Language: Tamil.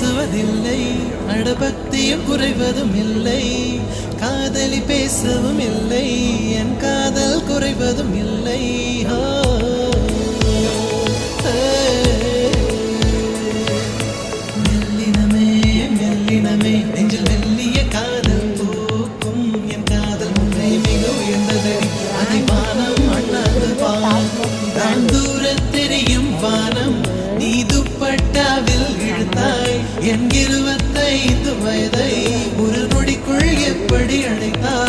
பேசுவதில்லை, அடபக்தியும் குறைவதும் இல்லை, காதலி பேசவும் இல்லை, என் காதல் குறைவதும் இல்லை. மெல்லினமே மெல்லினமே நெஞ்சில் மெல்லிய காதல் பூக்கும், என் காதல் முன்னே மிக உயர்ந்ததடி, அதை வானம் அண்ணாந்து பார்க்கும். நான் தூர தெரியும் வானம், நீ துப்பட்டாவில் இழுத்தாய் என் 25 வயதை ஒரு நொடிக்குள் எப்படி அழைத்தாய்.